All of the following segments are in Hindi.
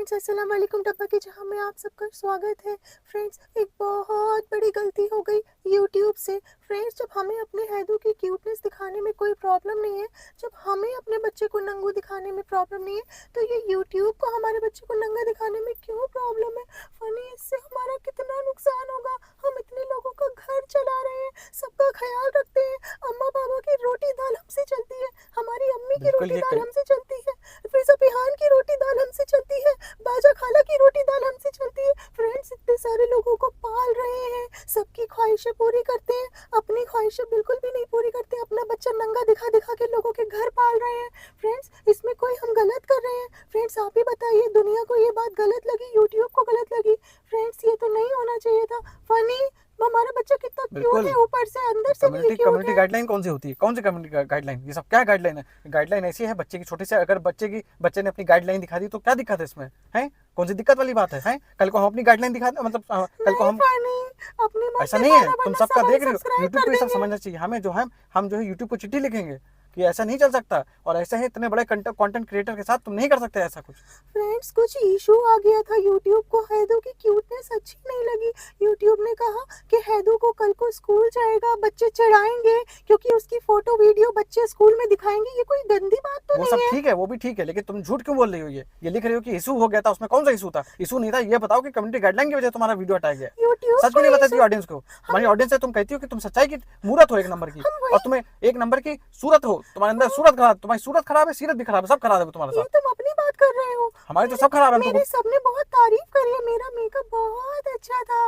फ्रेंड्स अस्सलाम वालेकुम टप्पा की जहाँ में आप सबका स्वागत है। फ्रेंड्स एक बहुत बड़ी गलती हो गई यूट्यूब से। फ्रेंड्स जब हमें अपने हैदू की क्यूटनेस दिखाने में कोई प्रॉब्लम नहीं है, जब हमें अपने बच्चे को नंगू दिखाने में प्रॉब्लम नहीं है, तो ये यूट्यूब को हमारे बच्चे को नंगा दिखाने में क्यों प्रॉब्लम है। फनी इससे हमारा कितना नुकसान होगा। हम इतने लोगों का घर चला रहे हैं, सबका ख्याल रखते हैं। अम्मा पापा की रोटी दाल हमसे चलती है, हमारी अम्मी की बिल्कुल रोटी ये दाल हमसे चलती है, फिर सबिहान की रोटी दाल हमसे चलती है, बाजा खाला की रोटी दाल हमसे चलती है। फ्रेंड्स इतने सारे लोगों को पाल रहे हैं, सबकी ख्वाहिशें पूरी करते हैं, अपनी ख्वाहिशें बिल्कुल भी नहीं पूरी करते। अपना बच्चा नंगा दिखा दिखा के लोगों के घर पाल रहे हैं। फ्रेंड्स इसमें कोई हम गलत कर रहे हैं? फ्रेंड्स आप ही बताइए, दुनिया को ये बात गलत लगी, यूट्यूब को गलत लगी। फ्रेंड्स ये तो नहीं होना चाहिए था। फनी हमारा बच्चा कितना क्यूट है, बिल्कुल ऊपर से अंदर से भी कम्युनिटी क्यूट कम्युनिटी है। गाइडलाइन कौन सी होती है? कौन सी कम्युनिटी गाइडलाइन? ये सब क्या गाइडलाइन है? गाइडलाइन ऐसी है बच्चे की छोटे से, अगर बच्चे ने अपनी गाइडलाइन दिखा दी तो क्या दिक्कत है इसमें? है कौन सी दिक्कत वाली बात है? हैं कल को हम अपनी गाइडलाइन दिखा मतलब कल को नहीं हम फनी, अपनी मत ऐसा नहीं है। दिखाना तुम वरना सबका सब देख रही हो, अनसब्सक्राइब यूट्यूब कर को ये सब देंगे। समझना चाहिए। हमें जो है हम जो है यूट्यूब को चिट्ठी लिखेंगे कि ऐसा नहीं चल सकता, और ऐसे ही इतने बड़े कंटेंट क्रिएटर के साथ तुम नहीं कर सकते ऐसा कुछ। फ्रेंड्स कुछ इशू आ गया था यूट्यूब को, हैदू की क्यूटनेस अच्छी नहीं लगी। यूट्यूब ने कहा कि हैदू को कल को स्कूल जाएगा, बच्चे चढ़ाएंगे क्योंकि उसकी फोटो वीडियो बच्चे स्कूल में दिखाएंगे। ये कोई गंदी बात तो वो नहीं सब है। ठीक है, वो भी ठीक है, लेकिन तुम झूठ क्यों बोल रही हो? ये लिख रही हो कि इशू हो गया था, उसमें कौन सा इशू था? इशू नहीं था। ये बताओ कि कम्युनिटी गाइडलाइन की वजह से तुम्हारा वीडियो हटाया गया। यूट्यूब सच को क्यों नहीं बताती इशू, ऑडियंस को? तुम्हारी ऑडियंस है, तुम कहती हो कि तुम सच्चाई की मूरत हो एक नंबर की, हम और वही, तुम्हें एक नंबर की सूरत हो। तुम्हारे अंदर सूरत खराब, तुम्हारी सूरत खराब है, सीरत भी खराब है, सब खराब है तुम्हारे ये साथ। तुम अपनी बात कर रहे हो। हमारी तो मेरे सब खराब है, हम तो मेरे सबने बहुत तारीफ करी है, मेरा मेकअप बहुत अच्छा था।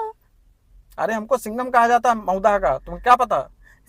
अरे हमको सिंगम कहा जाता है मऊदा का, तुम्हें क्या पता?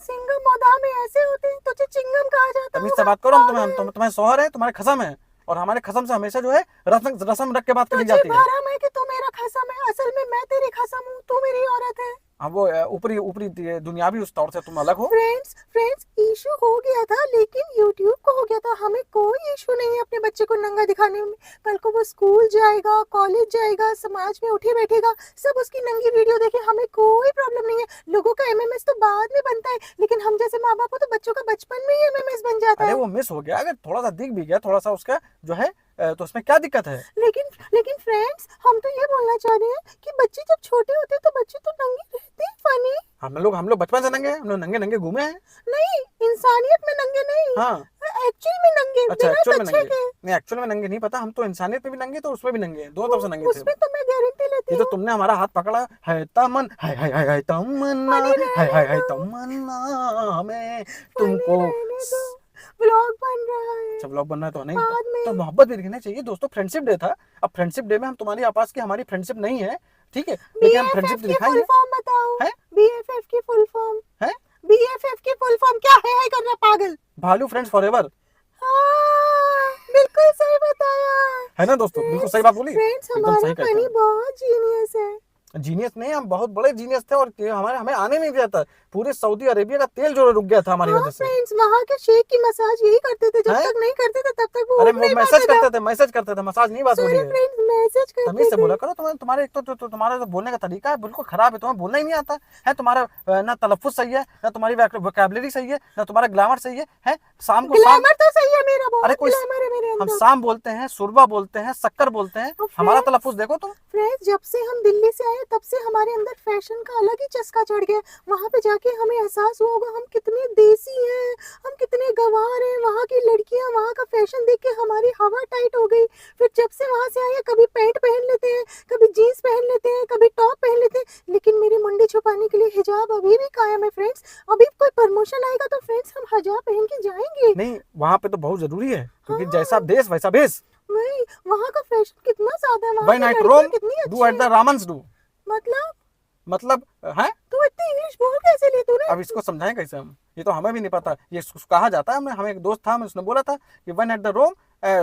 सिंगम मौदा में ऐसे होते हैं, तुझे चिंगम कहा जाता तमीज से होगा बात करो। पागल। तुम्हारे शौहर है, तुम्हारे खसम है, और हमारे खसम से हमेशा जो है रस्म रस्म रख के बात करी तुझे जाती है। भरम है कि तू मेरा खसम है, असल में मैं तेरी खसम हूँ, तू मेरी औरत है। हम वो ऊपरी ऊपरी दुनियावी उस तौर से तुम अलग हो। फ्रेंड्स इशू हो गया था, लेकिन यूट्यूब को हो गया था। हमें कोई इशू नहीं है अपने बच्चे को नंगा दिखाने में। कल को वो स्कूल जाएगा, कॉलेज जाएगा, समाज में उठे बैठेगा, सब उसकी नंगी वीडियो देखे, हमें कोई प्रॉब्लम नहीं है। लोगों का एमएमएस तो बाद में बनता है, लेकिन हम जैसे माँ बाप हो तो बच्चों का बचपन में ही एमएमएस बन जाता अरे है। वो मिस हो गया, अगर थोड़ा सा दिख भी गया, थोड़ा सा उसका जो है तो उसमें क्या दिक्कत है? लेकिन लेकिन फ्रेंड्स हम तो ये बोलना चाह रहे हैं कि बच्चे जब छोटे होते हैं तो बच्चे तो नंगे रहते हैं। फनी हम लोग बचपन से नंगे हैं, हम लोग नंगे नंगे घूमे हैं। नहीं, इंसानियत में नंगे नहीं, हाँ। एक्चुअल में नंगे अच्छा, बिना एक्चुअल में कच्छे नंगे? के। नहीं, एक्चुअल में नंगे नहीं पता, हम तो इंसानियत में भी नंगे तो उसमें भी नंगे हैं, दोनों तरफ से नंगे थे। उसमें तो मैं गारंटी लेती ये तो हूँ। तुमने हमारा हाथ पकड़ा है, तमन है तमन्ना, फनी रहने है दो, तमन्ना हमें फनी तुमको। रहने दो, व्लॉग बन रहा है अच्छा, ब्लॉग बनना है तो नहीं, बाद तो में। मोहब्बत भी दिखना चाहिए दोस्तों। फ्रेंडशिप डे था, अब फ्रेंडशिप डे में हम तुम्हारी आपस की हमारी फ्रेंडशिप नहीं है, ठीक है, लेकिन हम फ्रेंडशिप बीएफएफ की फुल दिखाएंगे। फॉर्म बताओ। है बीएफएफ की फुल फॉर्म, है बीएफएफ की फुल फॉर्म क्या है करना पागल। भालू फ्रेंड्स फॉर एवर। हाँ, बिल्कुल सही बताया। है ना दोस्तों? बिल्कुल सही बात बोली, फ्रेंड्स एकदम हमारा सही कहते फनी हैं। बहुत जीनियस है। जीनियस नहीं, हम बहुत बड़े जीनियस थे, और हमारे हमें आने नहीं दिया था। पूरे सऊदी अरेबिया का तेल जो रुक गया था हमारी हाँ वजह से। फ्रेंड्स, वहाँ के शेख की मसाज यही करते थे, जब है तक नहीं करते थे तब तक वो अरे उठ वो नहीं मैसेज पाता था। करते थे, मैसेज करते थे, मसाज नहीं बात बोली सॉरी है। फ्रेंड्स, मैसेज तमीज करते से थे। बोला करो। तुम्हारे एक तो तुम्हारा जो बोलने का तरीका है बिल्कुल खराब है, तुम्हें बोलना ही नहीं आता है। तुम्हारा ना तलफ्फुज सही है, ना तुम्हारी वोकैबुलरी सही है, ना तुम्हारा ग्रामर सही है। शाम को शाम, ग्लैमर तो सही है मेरा, अरे बहुत कोई, ग्लैमर है मेरे हम अंदर। शाम बोलते हैं, सुरबा बोलते हैं, शक्कर बोलते हैं, और हमारा फ्रेंड्स, तलफ्फुज देखो तुम। फ्रेंड्स जब से हम दिल्ली से आए तब से हमारे अंदर फैशन का अलग ही चस्का चढ़ गया। वहाँ पे जाके हमें एहसास हुआ होगा हम कितने देसी हैं, हम कितने गंवार हैं। वहाँ की लड़कियाँ, वहाँ का फैशन देख के हमारी हवा टाइट हो गई। फिर जब से वहाँ से आए, कभी पैंट पहन लेते हैं, कभी जीन्स पहन लेते हैं, कभी टॉप पहन लेते हैं, लेकिन मेरी मुंडी छुपाने के लिए हिजाब अभी भी कायम है। फ्रेंड्स अभी कोई प्रमोशन आएगा तो फ्रेंड्स हम हिजाब पहन के जाएंगे। नहीं, वहां पे तो बहुत जरूरी है, क्योंकि जैसा हाँ देश वैसा भेष। वही, वहाँ का फैशन कितना ज्यादा है, वहाँ व्हेन की एट लड़कियाँ रोम कितनी डू अच्छी एट द हैं। रामन्स डू। मतलब मतलब है। तू इतनी इंग्लिश बोल कैसे ली तूने? अब इसको समझाएं कैसे हम? ये तो हमें भी नहीं पता, ये कहा जाता है। हमें एक दोस्त था, उसने बोला था कि when at the Rome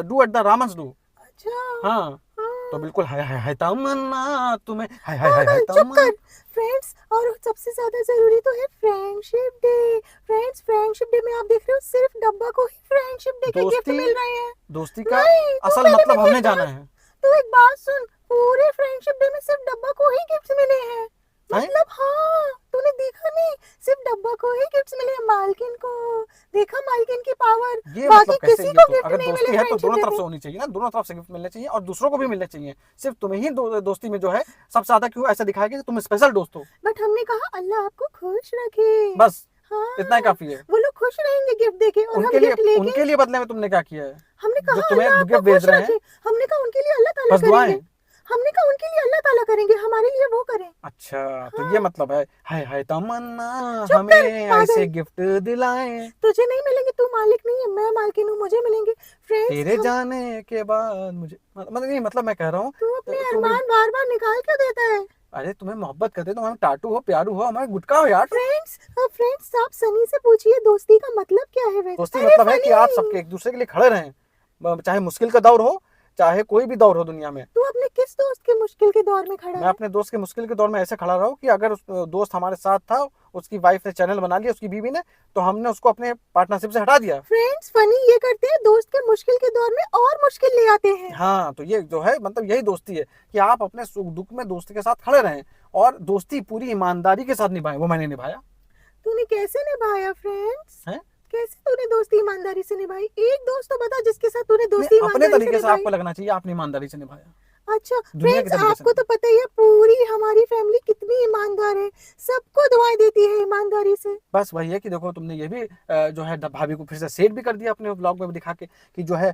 do at the Romans do. अच्छा। हाँ, तो हाँ, बिल्कुल है तमन्ना तुम्हें, है पागल चुप तमन्ना। कर। फ्रेंड्स और सबसे ज्यादा जरूरी तो है friendship day. Friends friendship day में आप देख रहे हो सिर्फ डब्बा को ही फ्रेंडशिप डे के गिफ्ट दोस्ती, मिल रहे हैं। दोस्ती का नहीं तू असल पहले मतलब मेरी हमने एक जाना बात, है। तू एक बात सुन, पूरे फ्रेंडशिप डे में सिर्फ डब्बा को ही गिफ्ट मिले हैं। हैं? मतलब हाँ, तूने देखा नहीं, सिर्फ डब्बा को ही गिफ्ट्स मिले, मालकिन को। देखा मालकिन की पावर, ये बाकी मतलब कैसे? किसी ये को तो गिफ्ट अगर नहीं दोस्ती मिले है तो फ्रेंडशिप दोनों डे तरफ पे। से होनी चाहिए ना, दोनों तरफ से गिफ्ट मिलने चाहिए और दूसरों को भी मिलने चाहिए। सिर्फ तुम्हें ही दोस्ती में जो है सबसे ज्यादा क्यों ऐसा दिखाया कि तुम स्पेशल दोस्त हो? बट हमने कहा अल्लाह आपको खुश रखे। बस इतना ही हाँ, काफी है। वो लोग खुश रहेंगे गिफ्ट देके और हम उनके लिए गिफ्ट लेके। उनके लिए बदले में तुमने क्या किया है? हमने जो कहा तुम्हें अल्लाह आपको गिफ्ट भेज खुश रहे हैं, रखे। हमने कहा उनके लिए अल्लाह ताला बस करेंगे। दुआएं। हमने कहा उनके लिए अल्लाह ताला करेंगे, हमारे लिए वो करें। अच्छा, तो ये हाँ, मतलब है, हाय हाय तमन्ना चुप हमें कर ऐसे पागल। गिफ्ट दिलाएं, तुझे नहीं मिलेंगे, तू मालिक नहीं है, मैं मालकिन हूँ, मुझे मिलेंगे। फ्रेंड्स तेरे हम, जाने के बाद मुझे मतलब नहीं, मतलब मैं कह रहा हूँ तू अपने तुम भी। अरमान बार बार निकाल क्यों देता है? अरे तुम्हें मोहब्बत करते तो हमें टाटू हो, प्यारू हो, हमारे गुटका हो यार तुम। फ्रेंड्स आप सनी से पूछिए दोस्ती का मतलब क्या है दोस्ती वैसे। अरे मतलब है कि आप सबके फनी, एक दूसरे के लिए खड़े रहें, चाहे मुश्किल का दौर हो, चाहे कोई भी दौर हो दुनिया में। तू अपने किस दोस्त के मुश्किल के दौर में खड़ा मैं है? अपने दोस्त के मुश्किल के दौर में ऐसे खड़ा रहा हूँ कि अगर उस दोस्त हमारे साथ था, उसकी वाइफ ने चैनल बना लिया, उसकी बीवी ने, तो हमने उसको अपने पार्टनरशिप से हटा दिया। फ्रेंड्स फनी ये करते हैं, दोस्त के मुश्किल के दौर में और मुश्किल ले आते हैं। हाँ, तो ये जो है मतलब यही दोस्ती है कि आप अपने सुख दुख में दोस्त के साथ खड़े रहें और दोस्ती पूरी ईमानदारी के साथ निभाएं। वो मैंने निभाया तूने कैसे निभाया फ्रेंड्स? है। कैसे तूने दोस्ती ईमानदारी से निभाई? एक दोस्त तो बता जिसके साथ तूने नहीं, दोस्ती अपने ईमानदारी से तरीके से निभाई। आपको लगना चाहिए आपने ईमानदारी से निभाया, अच्छा दुनिया के फ्रेंड्स तरीके से आपको नहीं। तो पता ही है पूरी हमारी फैमिली कितनी ईमानदार है, सबको दुआएं देती है ईमानदारी से। बस वही है कि देखो तुमने ये भी जो है भाभी को फिर से शेयर भी कर दिया अपने ब्लॉग में भी दिखा के कि जो है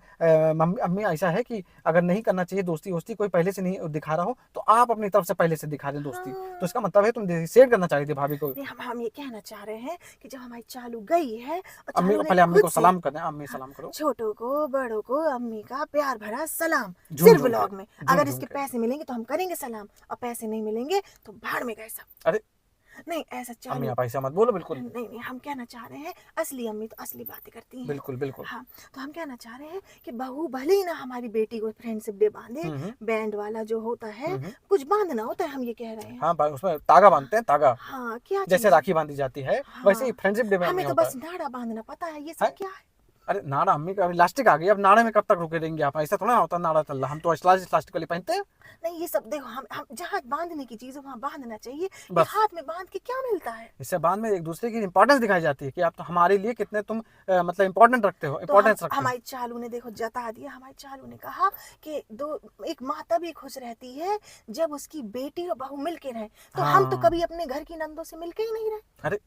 मम्मी अम्मी ऐसा है कि अगर नहीं करना चाहिए दोस्ती वोस्ती, कोई पहले से नहीं दिखा रहा हो तो आप अपनी तरफ से पहले से दिखा दें दोस्ती। तो हाँ, इसका मतलब है तुम शेयर करना चाह रही थी भाभी को। नहीं हम ये कहना चाह रहे हैं कि जब हमारी चालू गई है और अम्मी चालू को ने पहले, अम्मी खुद को से सलाम कर दें, अम्मी सलाम करो। छोटों को बड़ों को अम्मी का प्यार भरा सलाम, झूम सिर्फ झूम के, व्लॉग में। झूम अगर झूम इसके के। पैसे मिलेंगे तो हम करेंगे सलाम, और पैसे नहीं मिलेंगे तो भाड़ में गए सब। अरे नहीं ऐसा अम्मी चालू, आप ऐसा मत बोलो बिल्कुल। नहीं नहीं हम कहना चाह रहे हैं, असली अम्मी तो असली बातें करती हैं। बिल्कुल बिल्कुल। हाँ, तो हम कहना चाह रहे हैं कि बहू भले ही ना हमारी बेटी को फ्रेंडशिप डे बांधे, हम्म बैंड वाला जो होता है हम्म। कुछ बांधना होता है, हम ये कह रहे हैं। हाँ उसमें तागा बांधते हैं, तागा। हाँ क्या जैसे चीज? राखी बांधी जाती है वैसे ही हाँ, फ्रेंडशिप डे में हमें नहीं तो होता बस नाड़ा बांधना पता है, ये सब है। क्या है? अरे नाड़ा अम्मी का अभी लास्टिक आ गई, अब नाड़े में कब तक रुके रहेंगे आप? ऐसा थोड़ा ना होता नाड़ा चल रहा, हम तो लास्टिक वाली पहनते हैं। नहीं ये सब देखो, हम जहाँ बांधने की चीज है वहाँ बांधना चाहिए, ये बस हाथ में बांध के क्या मिलता है? इससे बाद में एक दूसरे की इंपॉर्टेंस दिखाई जाती है कि आप तो हमारे लिए कितने तुम मतलब इंपॉर्टेंट रखते हो, तो इंपॉर्टेंस रखते हो। हमारी चालू ने देखो जता दिया, हमारी चालू ने कहा कि दो, एक माँ तभी खुश रहती है जब उसकी बेटी और बहू मिलके रहे। तो हम तो हाँ कभी अपने घर की नंदों से मिलके ही नहीं रहे, अरे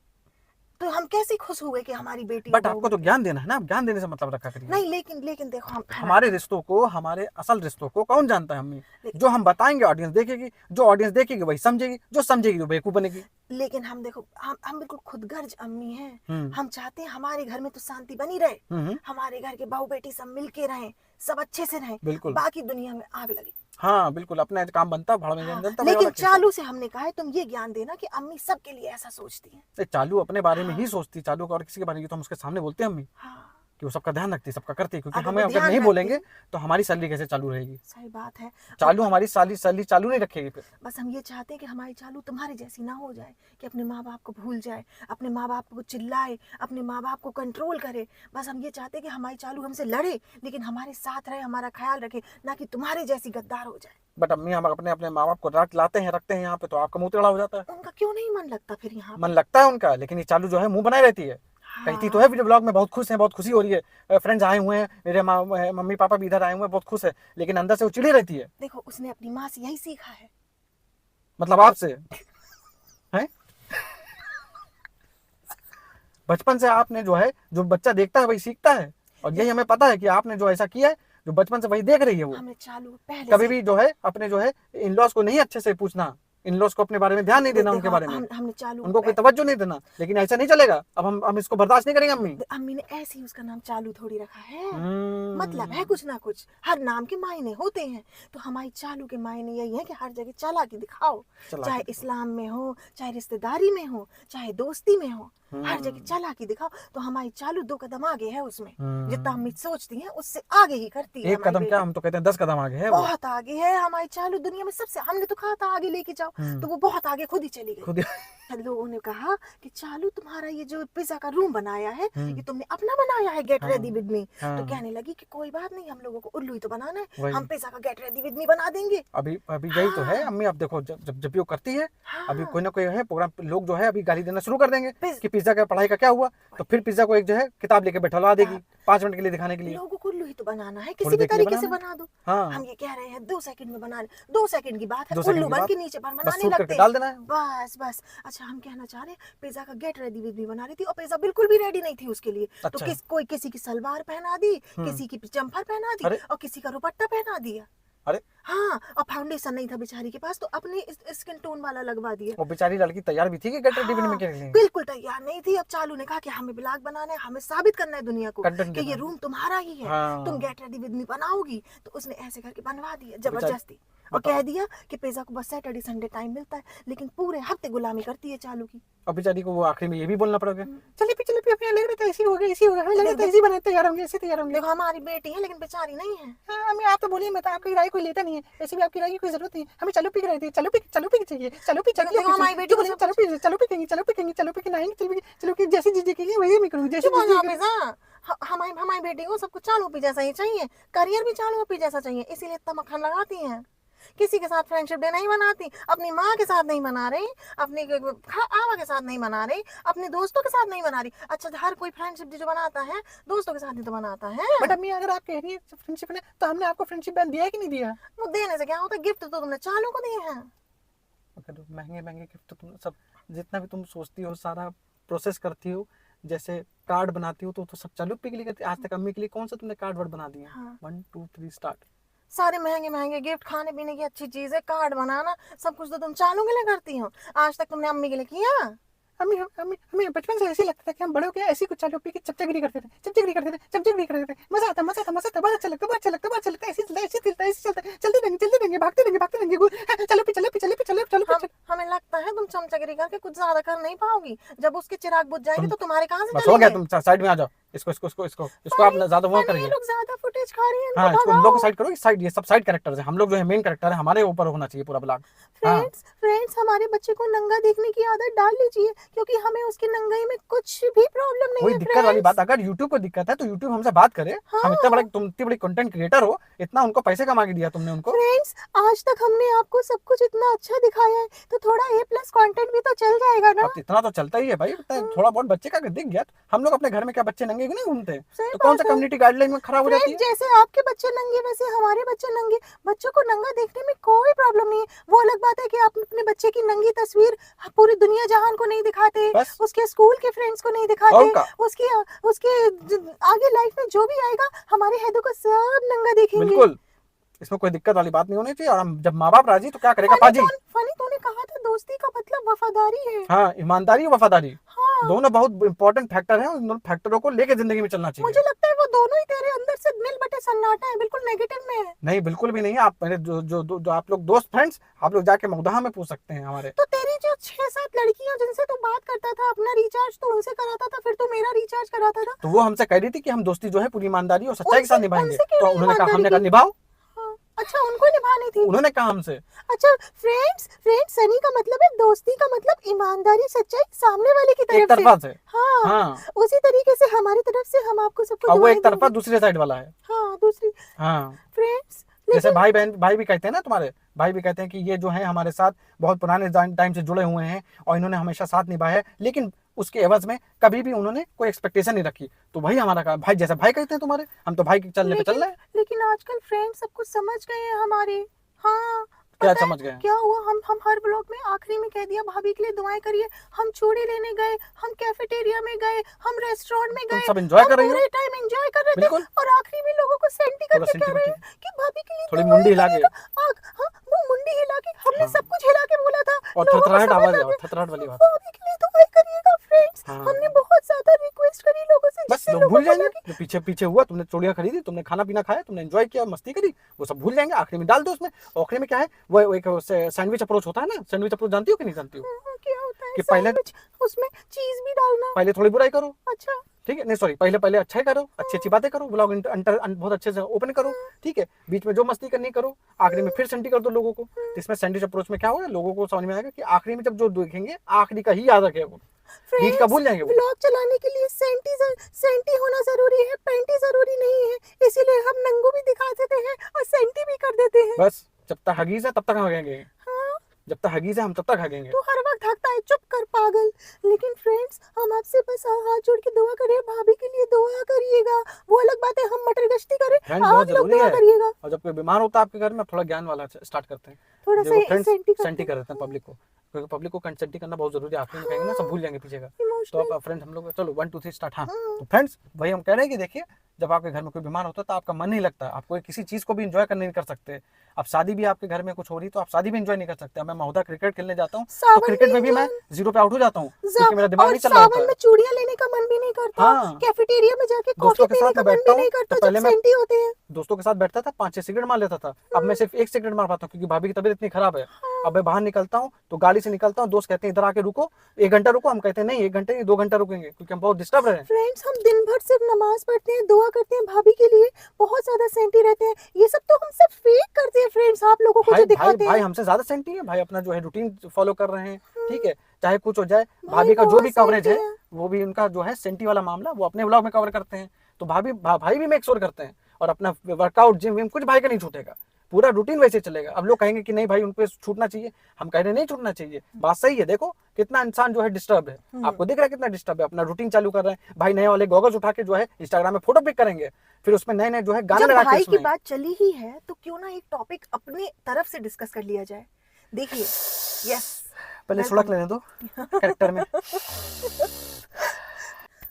तो हम कैसे खुश हुए कि हमारी बेटी और बट बहू आपको तो मिलके? ज्ञान देना है ना, आप ज्ञान देने से मतलब रखा करिए। नहीं लेकिन लेकिन देखो हम हमारे रिश्तों को, हमारे असल रिश्तों को कौन जानता है? अम्मी। लेकिन, जो हम बताएंगे ऑडियंस देखेगी, जो ऑडियंस देखेगी वही समझेगी, जो समझेगी वो बेवकूफ बनेगी। लेकिन हम देखो हम बिल्कुल खुदगर्ज अम्मी हैं। हम्म हम चाहते हैं हमारे घर में तो शांति बनी रहे, हम्म। हमारे घर के बहू बेटी सब मिलके रहें, सब अच्छे से रहें, बिल्कुल बाकी दुनिया में आग लगे। हाँ बिल्कुल, अपना काम बनता है भाड़ में हाँ, जनता लेकिन वाला कैसे? चालू से हमने कहा है तुम ये ज्ञान देना कि अम्मी सबके लिए ऐसा सोचती है। ये चालू अपने बारे में हाँ, ही सोचती, चालू का और किसी के बारे में तो हम उसके सामने बोलते हैं अम्मी हाँ, कि वो सबका ध्यान रखती है, सबका करती है, क्योंकि अगर हमें वो अगर ध्यान नहीं रखती बोलेंगे तो हमारी सैलरी कैसे चालू रहेगी? सही बात है। चालू हमारी सैलरी चालू नहीं रखेगी फिर। बस हम ये चाहते हैं कि हमारी चालू तुम्हारी जैसी ना हो जाए, कि अपने माँ बाप को भूल जाए, अपने माँ बाप को चिल्लाए, अपने माँ बाप को कंट्रोल करे। बस हम ये चाहते हैं कि हमारी चालू हमसे लड़े लेकिन हमारे साथ रहे, हमारा ख्याल रखे, ना कि तुम्हारे जैसी गद्दार हो जाए। बट अम्मी हम अपने अपने माँ बाप को लाते हैं, रखते हैं यहाँ पे, तो आपका मुंह टेढ़ा हो जाता है। उनका क्यों नहीं मन लगता फिर यहाँ मन पे? लगता है उनका, लेकिन ये चालू जो है मुंह बनाए रहती है। कहती तो है हाँ, वीडियो ब्लॉग में बहुत खुश है, बहुत खुशी हो रही है, फ्रेंड्स आए हुए हैं, मेरे मम्मी पापा भी इधर आए हुए हैं, बहुत खुश है, लेकिन अंदर से वो चिड़ी रहती है। देखो उसने अपनी माँ से यही सीखा है। मतलब आपसे है, बचपन से आपने जो है, जो बच्चा देखता है वही सीखता है, और यही हमें पता है कि आपने जो ऐसा किया है, जो बचपन से वही देख रही है वो। हमें चालू पहले कभी से भी जो है अपने जो है इन-लॉज को नहीं अच्छे से पूछना, इन-लॉज को अपने बारे में ध्यान नहीं देना, उनके देखो बारे में हमने चालू उनको कोई तवज्जो नहीं देना, लेकिन ऐसा नहीं चलेगा। अब हम इसको बर्दाश्त नहीं करेंगे अम्मी। अम्मी ने ऐसे ही उसका नाम चालू थोड़ी रखा है, मतलब है हम्म, कुछ ना कुछ, हर नाम के मायने होते हैं। तो हमारी चालू के मायने यही है कि हर जगह चालाकी दिखाओ, चला चाहे के देखो। इस्लाम में हो, चाहे रिश्तेदारी में हो, चाहे दोस्ती में हो। हर जगह चालाकी दिखाओ। तो हमारी चालू 2 कदम आगे है उसमें, जितना हम हम्म। सोचती हैं उससे आगे ही करती है एक हमारी कदम क्या, बेटी। हम तो कहते हैं 10 कदम आगे है वो। बहुत आगे है हमारी चालू, दुनिया में सबसे। हमने तो कहा था आगे लेके जाओ, तो वो बहुत आगे खुद ही चली गई। खुद लोगों ने कहा कि चालू तुम्हारा ये जो पिज्जा का रूम बनाया है, ये हम्म। तुमने अपना बनाया है, गेट हाँ रेडी विद मी। तो हाँ कहने लगी कि कोई बात नहीं, हम लोगों को उल्लू ही तो बनाना है, वही। हम पिज्जा का गेट रेडी विद मी बना देंगे। अभी अभी यही तो है हाँ अम्मी, आप देखो जब भी वो करती है, अभी हाँ। कोई ना कोई है प्रोग्राम, लोग जो है अभी गाली देना शुरू कर देंगे पिज- कि पिज्जा का पढ़ाई का क्या हुआ, तो फिर पिज्जा को एक जो है किताब लेके बैठा देगी 5 मिनट के लिए दिखाने के लिए, लोगों को उल्लू ही तो बनाना है, थोड़ी किसी भी देर के लिए तरीके से बनाना है। बना दो। हाँ हम ये कह रहे हैं 2 सेकंड में बना ले, 2 सेकंड की बात है, 2 सेकंड उल्लू की बन बात, के नीचे पर बस बनाने शूट करके लगते डाल हैं। देना है। बस बस। अच्छा, हम कहना चाह रहे हैं पिज्जा का गेट रेडी विद मी बना रही थी, और पिज्जा बिल्कुल भी रेडी नहीं थी उसके लिए। तो अच्छा। कोई किसी की सलवार पहना दी, हम्म। किसी की जम्पर पहना दी, अरे और किसी का दुपट्टा पहना दिया। अरे हाँ, और फाउंडेशन नहीं था बेचारी के पास, तो अपने स्किन टोन वाला लगवा दिया। वो बेचारी लड़की तैयार भी थी कि गेट रेडी हाँ, में के लिए बिल्कुल तैयार नहीं थी। अब चालू ने कहा कि हमें ब्लॉग बनाना है, हमें साबित करना है दुनिया को कंटेंट कि देना ये है। रूम तुम्हारा ही है, हाँ तुम गेट रेडी विद मी बनाओगी। तो उसने ऐसे करके बनवा दिया तो बेचारी जबरदस्ती, और बताओ, कह दिया कि पिज्जा को बस सैटरडे संडे टाइम मिलता है, लेकिन पूरे हफ्ते गुलामी करती है चालू की। अब बेचारी को वो आखिरी में ये भी बोलना पड़ोगे, हम्म। चलिए अपने लग रहा था ऐसी हो गया, ऐसी हो गया, हमें लग रहा था ऐसी बनाते तैयार होंगे, ऐसे तैयार होंगे। देखो हमारी बेटी है, लेकिन बेचारी नहीं है। हाँ, हमें आप तो बोलिए, मैं तो आपकी राय कोई लेता नहीं है, वैसे भी आपकी राय की कोई जरूरत नहीं है, हमें चलो पी रहे थे, चलो पी चाहिए, चलो पी देखो हमारी बेटी को सब चलो पी चलो पीएंगे, चलो पीएंगे, चलो पी नहाएंगे, चलो पी जैसी चीज देखेंगे वही मैं करूँगी, जैसी चुप हो चीज जाओ देखेंगे। पिज्जा। हमारी बेटी को सब कुछ चालू पी जैसा ही चाहिए, करियर भी चालू पी जैसा चाहिए, इसीलिए इतना मक्खन लगाती हैं। किसी के साथ फ्रेंडशिप डे नहीं मनाती, अपनी माँ के साथ नहीं मना रही, अपनी आवा के साथ नहीं मना रही, अपने दोस्तों के साथ नहीं मना रही। अच्छा, हर कोई फ्रेंडशिप डे जो बनाता है दोस्तों के साथ ही तो बनाता है। बट अम्मी अगर आप कह रही है फ्रेंडशिप ने, तो हमने आपको फ्रेंडशिप बैंड दिया है कि नहीं दिया? वो देने से क्या होता है, गिफ्ट तो तुमने चालू को दिए हैं। अगर महंगे महंगे गिफ्ट तो तुम सब, जितना भी तुम सोचती हो सारा प्रोसेस करती हो, जैसे कार्ड बनाती हो तो सब चालू पे के लिए करती। आज तक अम्मी के लिए कौन सा तुमने कार्ड वर्ड बना दिया? हाँ। 1 2 3 स्टार्ट। सारे महंगे महंगे गिफ्ट, खाने पीने की अच्छी चीजें, कार्ड बनाना, सब कुछ तो तुम चालू के लिए करती हो। आज तक तुमने अम्मी के लिए किया? हमें बचपन से ऐसे लगता था कि हम बड़े हो गए ऐसी कुछ चालू पी के चमचगिरी करते थे, मजा आता, बहुत अच्छा लगता, ऐसे चलते रहेंगे, भागते रहेंगे, चलो पी। हमें लगता है तुम चमचगिरी करके कुछ ज्यादा कर नहीं पाओगी। जब उसके चिराग बुझ जाएंगे तुम तो तुम्हारे कहाँ से बस हो गया, चलेंगे? तुम साइड में आ जाओ, इसको आप ज्यादा वो फनी, ये करिए। लोग ज्यादा फुटेज खा रही हैं, हाँ, इनको इसको हम लोग को भगाओ। साइड करो, साइड ये सब साइड कैरेक्टर्स है, हम लोग जो है मेन कैरेक्टर है, हमारे ऊपर होना चाहिए पूरा ब्लॉग। हाँ फ्रेंड्स, हमारे बच्चे को नंगा देखने की आदत डाल लीजिए, क्योंकि हमें उसकी नंगाई में कुछ भी प्रॉब्लम नहीं वही है। दिक्कत वाली बात, अगर YouTube को दिक्कत है तो YouTube हमसे बात करे। हम इतना बड़ा, तुम इतनी बड़ी कंटेंट क्रिएटर हो, इतना उनको पैसे कमा के दिया तुमने उनको। फ्रेंड्स, आज तक हमने आपको सब कुछ इतना अच्छा दिखाया है, तो थोड़ा A+ कंटेंट भी तो चल जाएगा ना। अब इतना तो चलता ही है भाई, थोड़ा बहुत बच्चे का दिख गया। हम लोग अपने घर में क्या बच्चे नंगे नहीं घूमते? सही तो कौन सा बात है। कम्युनिटी गाइडलाइन में खराब हो जाती है? फ्रेंड्स, जैसे आपके बच्चे नंगे वैसे हमारे बच्चे नंगे। बच्चों को नंगा देखने में कोई प्रॉब्लम नहीं है। वो अलग बात है कि आप अपने बच्चे की नंगी तस्वीर पूरी दुनिया जहान को नहीं दिखाते, बस उसके स्कूल के फ्रेंड्स को नहीं और दिखाते, का उसके उसके आगे लाइफ में जो भी आएगा हमारे हैदू को सब नंगा देखेंगे। बिल्कुल, इसमें कोई दिक्कत वाली बात नहीं होनी चाहिए। और हम जब माँ बाप राजी तो क्या करेगा पाजी। फनी, तूने कहा था दोस्ती का मतलब वफादारी है। हाँ, ईमानदारी और वफादारी हाँ, दोनों बहुत इंपॉर्टेंट फैक्टर हैं, उन दोनों फैक्टरों को लेके जिंदगी में चलना चाहिए। मुझे लगता है वो दोनों ही तेरे अंदर से नील बटे सन्नाटा है, बिल्कुल नेगेटिव में है। नहीं, बिल्कुल भी नहीं है। आप मेरे जो आप लोग दोस्त फ्रेंड्स, आप लोग जाके मौदहा में पूछ सकते हैं हमारे। तो तेरी जो 6-7 लड़कियां जिनसे तू बात करता था, अपना रिचार्ज तो उनसे कराता था, फिर तू मेरा रिचार्ज कराता था। तो वो हमसे कह रही थी कि हम दोस्ती जो है पूरी ईमानदारी और सच्चाई के साथ निभाएंगे। उनसे क्यों तो नहीं उन्होंने कहा, ईमानदारी हमने कहा की? निभाओ। हाँ, अच्छा, उनको निभानी थी। उन्होंने कहा हमसे। अच्छा, फ्रेंड्स, सनी का मतलब है दोस्ती का मतलब ईमानदारी, सच्चाई सामने वाले की एक तरफ तरफा से। हाँ, हाँ, उसी तरीके से हमारी तरफ से हम आपको सबको अब वो दुआएं एक तरफा देंगे। दूसरे साइड वाला है। हाँ, दूसरी। हाँ, फ्रेंड्स, जैसे भाई बहन, भाई भी कहते हैं ना, तुम्हारे भाई भी कहते हैं कि ये जो है हमारे साथ बहुत पुराने टाइम से जुड़े हुए हैं और इन्होंने हमेशा साथ निभाया है, लेकिन उसके एवज में कभी भी उन्होंने कोई एक्सपेक्टेशन नहीं रखी। तो वही हमारा कहा, भाई जैसे भाई कहते हैं तुम्हारे, हम तो भाई के चलने पे चल रहे हैं। लेकिन आजकल फ्रेंड्स सब कुछ समझ गए हैं हमारे। हाँ, क्या पता है समझ गए? क्या हुआ? हम हर ब्लॉग में आखिरी में कह दिया भाभी के लिए दुआएं करिए। हम चूड़ी लेने गए, हम कैफेटेरिया में गए, हम रेस्टोरेंट में तुम गए, सब एंजॉय कर रही हो। पूरे टाइम एंजॉय कर रहे थे, बिल्कुल। और आखिरी में लोगों को सेंटी थोड़ा करके कह रहे सेंटी हैं कि भाभी के लिए थोड़ी दुआएं मुंडी हिला करिए। के। तो हाँ, वो मुंडी हिला के, हमने हाँ। सब कुछ हिला के बोला था, और लोगों को थरथराहट समझ आवाज आ है, गया। थरथराहट वाली बात। भाभी के लिए दुआएं करिएगा फ्रेंड्स। हाँ। हमने बहुत ज्यादा रिक्वेस्ट करी लोगों से, बस जिससे लोग लोगों भूल को जाएंगे लगा कि जो पीछे पीछे हुआ। तुमने चूड़ियां खरीदी, तुमने खाना पीना खाया, तुमने एंजॉय किया, मस्ती करी, वो सब भूल जाएंगे। आखिरी में डाल दो उसमें। आखिरी में क्या है, वो एक सैंडविच अप्रोच होता है ना, सैंडविच अप्रोच जानती हो कि नहीं जानती हो? क्या होता है? कि पहले उसमें चीज भी डालना। पहले थोड़ी बुराई करो, अच्छा। ठीक है, नहीं सॉरी, पहले पहले अच्छा ही करो, अच्छी अच्छी बातें करो, ब्लॉग बहुत अच्छे से ओपन करो, ठीक है, बीच में जो मस्ती करनी करो, आखिरी में फिर सेंटी कर दो लोगों को। तो इसमें सैंडविच अप्रोच में क्या होगा, लोगों को समझ में आएगा कि आखिरी में जब जो देखेंगे आखिरी का ही याद रखेगा, वो बीच का भूल जाएंगे। व्लॉग चलाने के लिए सेंटी होना जरूरी है, पेंटी जरूरी नहीं है, इसीलिए हम नंगू भी दिखा देते हैं और सेंटी भी कर देते हैं। बस जब तक हगीज है तब तक हगेंगे, हाँ, जब तक हगीज है हम तब तक हगेंगे। तो हर वक्त हकता है, चुप कर पागल। लेकिन फ्रेंड्स, हम आपसे बस हाथ जोड़ के दुआ करें, भाभी के लिए दुआ करिएगा। वो अलग बात है हम मटर गश्ती करें, फ्रेंड्स आप बहुत लोग जरूरी दुआ है। करिएगा। और जब कोई बीमार होता है आपके घर में, थोड़ा ज्ञान वाला स्टार्ट करते हैं, थोड़ा देखो सा फ्रेंड्स सेंटी सेंटी कर देते हैं पब्लिक को, क्योंकि पब्लिक को सेंटी करना बहुत जरूरी है, आखिर में कहेंगे ना सब भूल जाएंगे पीछे का। तो अब फ्रेंड्स हम लोग चलो 1 2 3 स्टार्ट। हाँ, तो फ्रेंड्स वही हम कह रहे हैं कि देखिए, जब आपके घर में कोई बीमार होता है तो आपका मन नहीं लगता, आप कोई किसी चीज को भी एंजॉय करने नहीं कर सकते। अब शादी भी आपके घर में कुछ हो रही तो आप शादी भी एंजॉय नहीं कर सकते। मैं महोदय क्रिकेट खेलने जाता हूँ तो क्रिकेट में भी मैं 0 पे आउट हो जाता हूँ, क्योंकि मेरा दिमाग नहीं चल रहा होता सावन है। में चूड़ियां लेने का मन भी नहीं करता, हाँ, कैफेटेरिया में जाके कॉफी दोस्तों के पीने साथ का मैं मन बैठता भी हूँ नहीं तो करता पहले जब मैं सेंटी होते हैं। दोस्तों के साथ बैठता था, 5 6 सिगरेट मार लेता था, अब मैं सिर्फ 1 सिगरेट मार पाता हूँ, क्योंकि भाभी की तबीयत इतनी खराब है। अब मैं बाहर निकलता हूँ तो गाड़ी से निकलता हूँ, दोस्त कहते हैं इधर आके रुको, 1 घंटा रुको, हम कहते हैं नहीं 1 घंटे नहीं 2 घंटा रुकेंगे, क्योंकि हम बहुत डिस्टर्ब रहे हैं। फ्रेंड्स, हम दिन भर सिर्फ नमाज पढ़ते हैं, दुआ करते हैं भाभी के लिए, बहुत ज्यादा सेंटी रहते हैं। ये सब तो हम सब फेक करते हैं फ्रेंड्स, आप लोगों को भाई जो भाई दिखाते भाई हैं। हमसे ज्यादा सेंटी है भाई, अपना जो है रूटीन फॉलो कर रहे हैं, ठीक है, चाहे कुछ हो जाए। भाई भाभी का जो बहुत भी कवरेज सेंटी है है। वो भी उनका जो है सेंटी वाला मामला वो अपने ब्लॉग में कवर करते हैं, तो भाई भी मेक श्योर करते हैं, और अपना वर्कआउट जिम विम कुछ भाई का नहीं छूटेगा, पूरा रूटीन वैसे चलेगा। अब लोग कहेंगे कि नहीं भाई उन पे छूटना चाहिए, हम कह रहे नहीं छूटना चाहिए, बात सही है। देखो कितना इंसान जो है डिस्टर्ब है, आपको दिख रहा है कितना डिस्टर्ब है, अपना रूटीन चालू कर रहे हैं। भाई नए वाले गॉगल्स उठा के जो है इंस्टाग्राम में फोटो पिक करेंगे, फिर उसमें नए नए जो है गाने जब लगा के भाई की उसमें। बात चली ही है तो क्यों ना एक टॉपिक अपनी तरफ से डिस्कस कर लिया जाए। देखिए, यस, पहले सुड़क लेने दो कैरेक्टर में।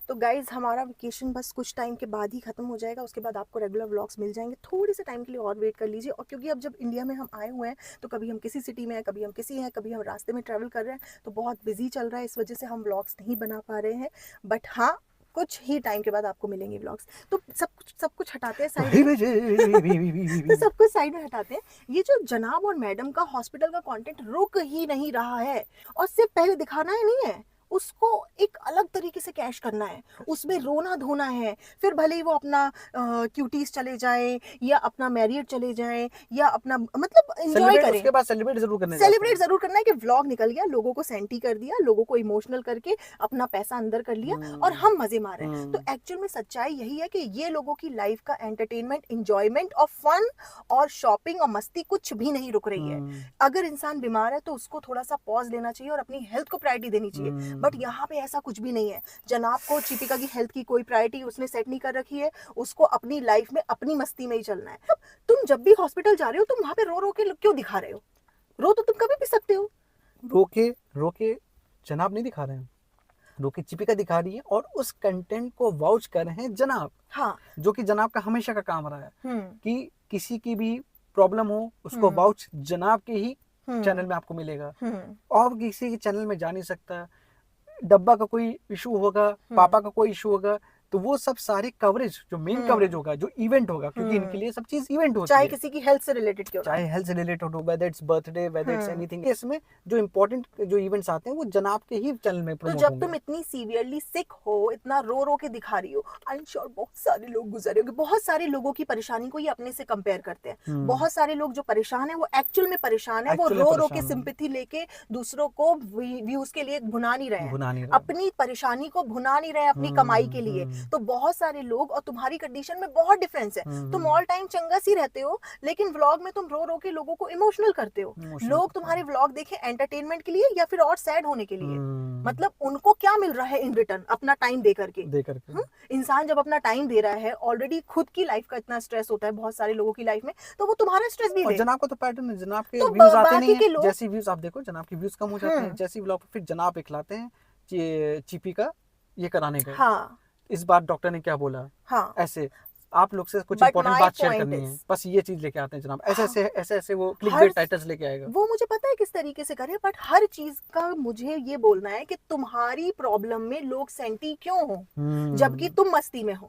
तो गाइज, हमारा वेकेशन बस कुछ टाइम के बाद ही खत्म हो जाएगा, उसके बाद आपको रेगुलर व्लॉग्स मिल जाएंगे। थोड़े से टाइम के लिए और वेट कर लीजिए, और क्योंकि अब जब इंडिया में हम आए हुए हैं तो कभी हम किसी सिटी में हैं, कभी हम किसी हैं, कभी हम रास्ते में ट्रैवल कर रहे हैं, तो बहुत बिजी चल रहा है, इस वजह से हम व्लॉग्स नहीं बना पा रहे हैं। बट हाँ, कुछ ही टाइम के बाद आपको मिलेंगे व्लॉग्स। तो सब कुछ हटाते हैं साइड में। तो सब कुछ साइड में हटाते हैं। ये जो जनाब और मैडम का हॉस्पिटल का कंटेंट रुक ही नहीं रहा है, और सिर्फ पहले दिखाना ही नहीं है, उसको एक अलग तरीके से कैश करना है, उसमें रोना धोना है। फिर भले ही वो अपना क्यूटीज चले जाएं, या अपना मैरियड चले जाएं, या अपना मतलब एंजॉय करें, उसके बाद सेलिब्रेट जरूर करने सेलिब्रेट जरूर करना है कि व्लॉग निकल गया, लोगों को सेंटी कर दिया, लोगों को इमोशनल करके अपना पैसा अंदर कर लिया और हम मजे मार रहे हैं। तो एक्चुअल में सच्चाई यही है कि ये लोगों की लाइफ का एंटरटेनमेंट, एंजॉयमेंट और फन और शॉपिंग और मस्ती कुछ भी नहीं रुक रही है। अगर इंसान बीमार है तो उसको थोड़ा सा पॉज लेना चाहिए और अपनी हेल्थ को प्रायोरिटी देनी चाहिए। बट यहाँ पे ऐसा कुछ भी नहीं है। जनाब को चिपिका की हेल्थ की कोई प्रायोरिटी उसने सेट नहीं कर रखी है, उसको अपनी लाइफ में अपनी मस्ती में ही चलना है। तुम जब भी हॉस्पिटल जा रहे हो, तुम वहां पे रो रो के क्यों दिखा रहे हो? रो तो तुम कभी भी सकते हो। रोके जनाब नहीं दिखा रहे हैं, रोके चिपिका दिखा रही है, और उस कंटेंट को वाउच कर रहे हैं जनाब। हाँ, जो कि जनाब का हमेशा का काम रहा है कि किसी की भी प्रॉब्लम हो उसको वाउच जनाब के ही चैनल में आपको मिलेगा, और किसी के चैनल में जा नहीं सकता। डब्बा का कोई इशू होगा, पापा का कोई इशू होगा, तो वो सब सारे कवरेज जो मेन कवरेज होगा, जो इवेंट होगा, क्योंकि इनके लिए सब चीज इवेंट होती है, चाहे किसी की हेल्थ से रिलेटेड क्यों ना, चाहे हेल्थ से रिलेटेड हो, whether it's birthday, whether it's anything, इसमें जो इंपॉर्टेंट जो इवेंट्स आते हैं वो जनाब के ही चैनल में तो प्रमोट जब होंगे। तुम इतनी सीवियरली सिक हो, इतना रो रो के दिखा रही हो, आई एम श्योर बहुत सारे लोग गुजरे होंगे। बहुत सारे लोगों की परेशानी को ये अपने से कंपेयर करते हैं। बहुत सारे लोग जो परेशान है वो एक्चुअल में परेशान है, वो रो रो के सिंपैथी लेके दूसरों को व्यूज के लिए भुना नहीं रहे हैं, अपनी परेशानी को भुना नहीं रहे अपनी कमाई के लिए। तो बहुत सारे लोग, और तुम्हारी कंडीशन में बहुत डिफरेंस है। तुम ऑल टाइम चंगा सी रहते हो, लेकिन व्लॉग में तुम रो रो के लोगों को इमोशनल करते हो। लोग तुम्हारे व्लॉग देखे एंटरटेनमेंट के लिए या फिर और सैड होने के लिए। मतलब उनको क्या मिल रहा है इन रिटर्न? अपना टाइम दे करके। इंसान जब अपना टाइम दे रहा है, ऑलरेडी खुद की लाइफ का इतना स्ट्रेस होता है बहुत सारे लोगों की लाइफ में, तो वो तुम्हारा स्ट्रेस भी दे। जनाब को तो पैटर्न है, जनाब के तो व्यूज आते नहीं है, लोग... जैसी व्यूज आप देखो जनाब के व्यूज कम हो जाते हैं, जैसी व्लॉग फिर जनाब एक लाते हैं चिपी का ये कराने का। हाँ, इस बार डॉक्टर ने क्या बोला, हाँ, ऐसे आप लोग से कुछ इंपॉर्टेंट बात शेयर करनी है, बस ये चीज लेके आते हैं जनाब। ऐसे वो क्लिकबेट टाइटल्स लेके आएगा। वो मुझे पता है किस तरीके से करे, बट हर चीज का मुझे ये बोलना है कि तुम्हारी प्रॉब्लम में लोग सेंटी क्यों हो जबकि तुम मस्ती में हो।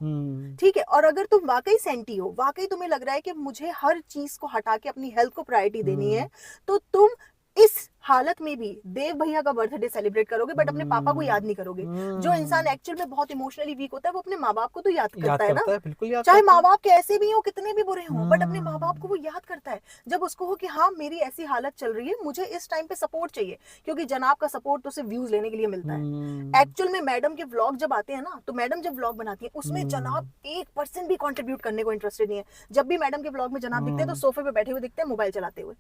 ठीक है, और अगर तुम वाकई सेंटी हो, वाकई तुम्हें लग रहा है कि मुझे हर चीज को हटा के अपनी हेल्थ को प्रायोरिटी देनी है, तो तुम इस हालत में भी देव भैया का बर्थडे सेलिब्रेट करोगे बट अपने पापा को याद नहीं करोगे। जो इंसान एक्चुअल में बहुत इमोशनली वीक होता है वो अपने माँ बाप को तो याद करता है ना, बिल्कुल याद चाहे करता माँ है। बाप कैसे भी हो, कितने भी बुरे हों, बट अपने माँ बाप को वो याद करता है जब उसको हो कि हाँ मेरी ऐसी हालत चल रही है, मुझे इस टाइम पे सपोर्ट चाहिए, क्योंकि जनाब का सपोर्ट तो सिर्फ व्यूज लेने के लिए मिलता है। एक्चुअल में मैडम के व्लॉग जब आते हैं ना, तो मैडम जब व्लॉग बनाती है उसमें जनाब 1% भी कंट्रीब्यूट करने को इंटरेस्टेड नहीं है। जब भी मैडम के व्लॉग में जनाब दिखते हैं तो सोफे पे बैठे हुए दिखते हैं मोबाइल चलाते हुए।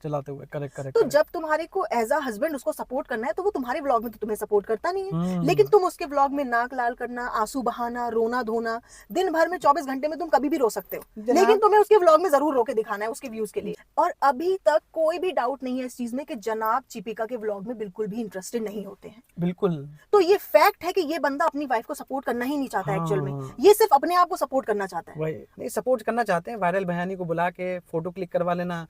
Correct correct. तो जब तुम्हारे को एज अ हस्बैंड उसको सपोर्ट करना है तो वो तुम्हारे व्लॉग में तो तुम्हें सपोर्ट करता नहीं है, लेकिन तुम उसके व्लॉग में नाक लाल करना, आंसू बहाना, रोना धोना, दिन भर में 24 घंटे में तुम कभी भी रो सकते हो, लेकिन तुम्हें उसके व्लॉग में जरूर रो के दिखाना है उसके व्यूज के लिए। और अभी तक कोई भी डाउट नहीं है इस चीज में कि जनाब चिपिका के व्लॉग में बिल्कुल भी इंटरेस्टेड नहीं होते हैं। बिल्कुल। तो ये फैक्ट है कि ये बंदा अपनी वाइफ को सपोर्ट करना ही नहीं चाहता एक्चुअल में, ये सिर्फ अपने आप को सपोर्ट करना चाहता है। वही नहीं सपोर्ट करना चाहते हैं, वायरल बयानी को बुला के फोटो क्लिक करवा लेना,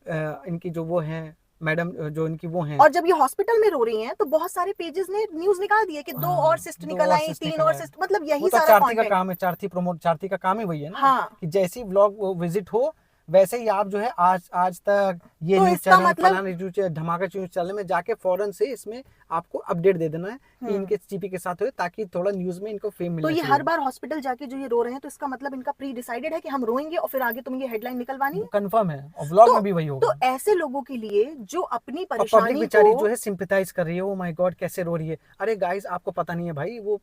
इनकी जो वो है मैडम जो इनकी वो हैं। और जब ये हॉस्पिटल में रो रही हैं तो बहुत सारे पेजेस ने न्यूज निकाल दिए कि 2 और सिस्ट निकल आई, 3 और सिस्ट, मतलब यही सारा चारती का काम है, चारती का काम ही वही है ना। हाँ। कि जैसे ही व्लॉग विजिट हो वैसे ही आप जो है आज तक ये तो न्यूज इसका चैनल मतलब फलाना न्यूज धमाका न्यूज चैनल में जाके फौरन से इसमें आपको अपडेट दे देना है कि इनके चिपी के साथ हुए, ताकि थोड़ा न्यूज में इनको फेम मिले। तो ये हर बार हॉस्पिटल जाके जो ये रो रहे हैं तो इसका मतलब इनका प्री डिसाइडेड है कि हम रोएंगे और फिर आगे तुम ये हेडलाइन निकलवानी है, कंफर्म है, और व्लॉग में भी वही होगा। तो ऐसे लोगों के लिए जो अपनी पब्लिक परेशानी बेचारी को जो है सिंपैथाइज कर रही है, ओ माय गॉड कैसे रो रही है। अरे गाइस आपको पता नहीं है भाई, वो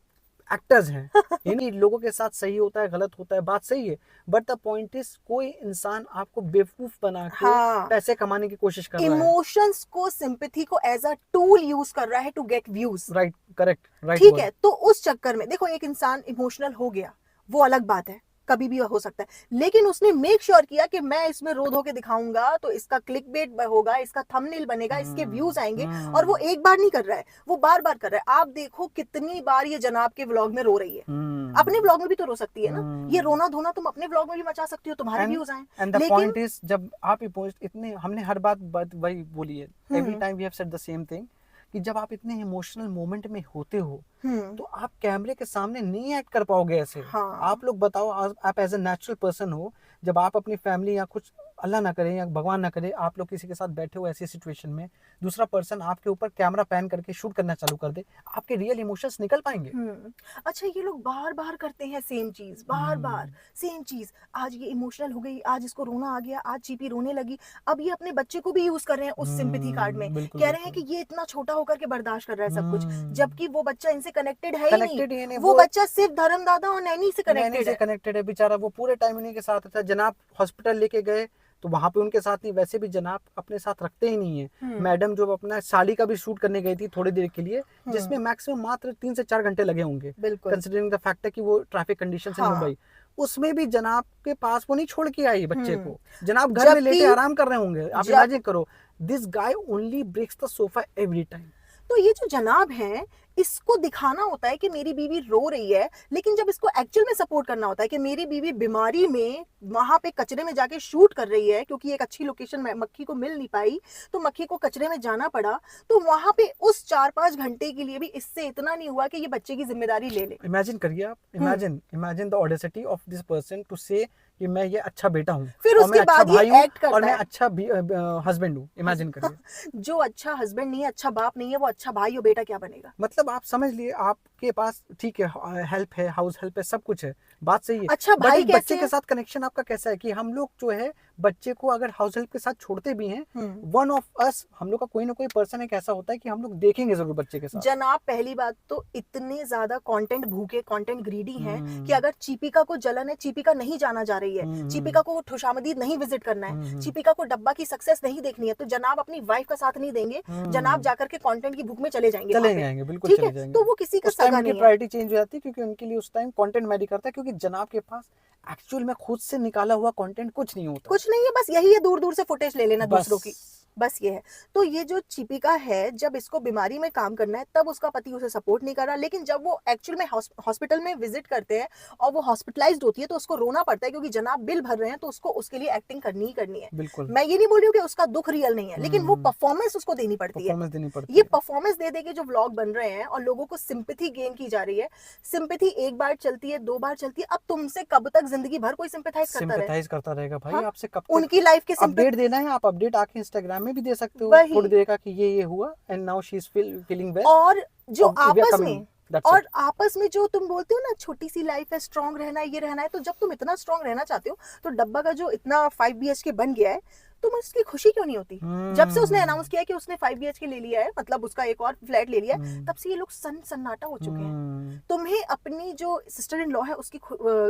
एक्टर्स हैं। इन्हीं लोगों के साथ सही होता है गलत होता है, बात सही है, बट द पॉइंट इज कोई इंसान आपको बेवकूफ बना के पैसे कमाने की कोशिश कर रहा है। इमोशंस को, सिंपैथी को एज अ टूल यूज कर रहा है to get views. Right correct right. ठीक है, तो उस चक्कर में देखो एक इंसान इमोशनल हो गया वो अलग बात है, कभी भी हो सकता है, लेकिन उसने मेक श्योर किया कि मैं इसमें रो धो के दिखाऊंगा तो इसका क्लिक बेट होगा, इसका थंबनेल बनेगा, इसके व्यूज आएंगे। और वो एक बार नहीं कर रहा है, वो बार बार कर रहा है। आप देखो कितनी बार ये जनाब के व्लॉग में रो रही है, अपने व्लॉग में भी तो रो सकती है ना। ये रोना धोना तुम अपने व्लॉग में भी मचा सकती हो, तुम्हारे व्यूज आए। एंड द पॉइंट इज जब आप इतने हमने हर बात वही बोली है, every time we have said the same thing, कि जब आप इतने इमोशनल मोमेंट में होते हो तो आप कैमरे के सामने नहीं एक्ट कर पाओगे ऐसे। हाँ। आप लोग बताओ, आप एज ए नेचुरल पर्सन हो, जब आप अपनी फैमिली या कुछ अल्लाह ना करे या भगवान ना करे आप लोग किसी के साथ बैठे हो ऐसी सिचुएशन में, दूसरा पर्सन आपके ऊपर कैमरा पैन करके शूट करना चालू कर दे, आपके रियल इमोशंस निकल पाएंगे। अच्छा, ये लोग बार बार करते हैं सेम चीज, बार बार सेम चीज। आज ये इमोशनल हो गई, आज इसको रोना आ गया, आज चीपी रोने लगी, अब ये अपने बच्चे को भी यूज कर रहे हैं उस सिंपैथी कार्ड में, कह रहे हैं कि ये इतना छोटा होकर के बर्दाश्त कर रहा है सब कुछ, जबकि वो बच्चा इनसे कनेक्टेड है ही नहीं। वो बच्चा सिर्फ धर्म दादा और नैनी से कनेक्टेड है बेचारा, वो पूरे टाइम इन्हीं के साथ था। जनाब हॉस्पिटल लेके गए तो वहां पे उनके साथ नहीं, वैसे भी जनाब अपने साथ रखते ही नहीं है। मैडम जो अपना साड़ी का भी शूट करने गई थी थोड़ी देर के लिए, जिसमें मैक्सिमम मात्र 3 से 4 घंटे लगे होंगे, कंसीडरिंग द फैक्ट है कि वो ट्रैफिक कंडीशंस इन मुंबई, उसमें भी जनाब के पास वो नहीं छोड़ के आई बच्चे को। जनाब घर में लेटे आराम कर रहे होंगे, आप इमेजिन करो। This guy only breaks the sofa every time. तो ये जो जनाब है इसको दिखाना होता है कि मेरी बीवी रो रही है, लेकिन जब इसको एक्चुअल में सपोर्ट करना होता है कि मेरी बीवी बीमारी में वहां पे कचरे में जाके शूट कर रही है, क्योंकि एक अच्छी लोकेशन में मक्खी को मिल नहीं पाई तो मक्खी को कचरे में जाना पड़ा, तो वहां पे उस 4-5 घंटे के लिए भी इससे इतना नहीं हुआ कि ये बच्चे की जिम्मेदारी ले ले। इमेजिन करिए आप, imagine the audacity of this person to say कि मैं ये अच्छा बेटा हूँ, फिर उसके बाद ये एक्ट करता है और मैं अच्छा हस्बैंड हूँ। इमेजिन करिए। जो अच्छा हस्बैंड नहीं है, अच्छा बाप नहीं है, वो अच्छा भाई और बेटा क्या बनेगा? मतलब आप समझ लिए, आपके पास ठीक है हेल्प है, हाउस हेल्प है, सब कुछ है, बात सही है, अच्छा भाई कैसे बच्चे के साथ कनेक्शन आपका कैसा है? कि हम लोग जो है बच्चे को अगर हाउस हेल्प के साथ छोड़ते भी हैं, वन ऑफ अस, हम लोग का कोई ना कोई पर्सन एक ऐसा होता है कि हम लोग देखेंगे जरूर बच्चे के साथ। जनाब पहली बात तो इतने ज्यादा कंटेंट भूखे, कंटेंट ग्रीडी हैं कि अगर चिपिका को जलन है, चिपिका नहीं जाना जा रही है, चिपिका को खुशामदीद नहीं विजिट करना है, चिपिका को डब्बा की सक्सेस नहीं देखनी है, तो जनाब अपनी वाइफ का साथ नहीं देंगे, जनाब जाकर के कंटेंट की भूख में चले जाएंगे, बिल्कुल चले जाएंगे। तो वो किसी का सगा नहीं है। प्रायोरिटी चेंज हो जाती है, क्योंकि उनके लिए उस टाइम कंटेंट मैटर करता है, क्योंकि जनाब के पास एक्चुअल में खुद से निकाला हुआ कंटेंट कुछ नहीं होता, कुछ नहीं है, बस यही है दूर दूर से फुटेज ले लेना दूसरों की, बस ये है। तो ये जो चिपिका है, जब इसको बीमारी में काम करना है तब उसका पति उसे सपोर्ट नहीं कर रहा, लेकिन जब वो एक्चुअल में हॉस्पिटल में विजिट करते हैं और वो हॉस्पिटलाइज्ड होती है तो उसको रोना पड़ता है, क्योंकि जनाब बिल भर रहे हैं तो उसको उसके लिए एक्टिंग करनी ही करनी है। बिल्कुल, मैं ये नहीं बोल रही हूँ कि उसका दुख रियल नहीं है, लेकिन वो परफॉर्मेंस उसको देनी पड़ती है। ये परफॉर्मेंस दे के जो व्लॉग बन रहे हैं और लोगों को सिंपैथी गेन की जा रही है, सिंपैथी एक बार चलती है, 2 बार चलती है, अब तुमसे कब तक जिंदगी भर कोई सिंपैथाइज करता रहेगा भाई? आपसे कब तक उनकी लाइफ के अपडेट देना है? आप अपडेट आके इंस्टाग्राम हमें भी दे सकते हो, वही। फूड देगा कि ये हुआ and now she is feeling well, और जो वी आर आपस कमिंग, में दैट्स और इट। आपस में जो तुम बोलते हो ना, छोटी सी लाइफ है, स्ट्रांग रहना है, ये रहना है, तो जब तुम इतना स्ट्रांग रहना चाहते हो, तो डब्बा का जो इतना 5 BHK बन गया है, तुम उसकी खुशी क्यों नहीं होती? जब से उसने अनाउंस किया कि उसने 5 BHK ले लिया है, मतलब उसका एक और फ्लैट ले लिया है, तब से ये लोग सन्नाटा हो चुके हैं। तुम्हें अपनी जो सिस्टर इन लॉ है उसकी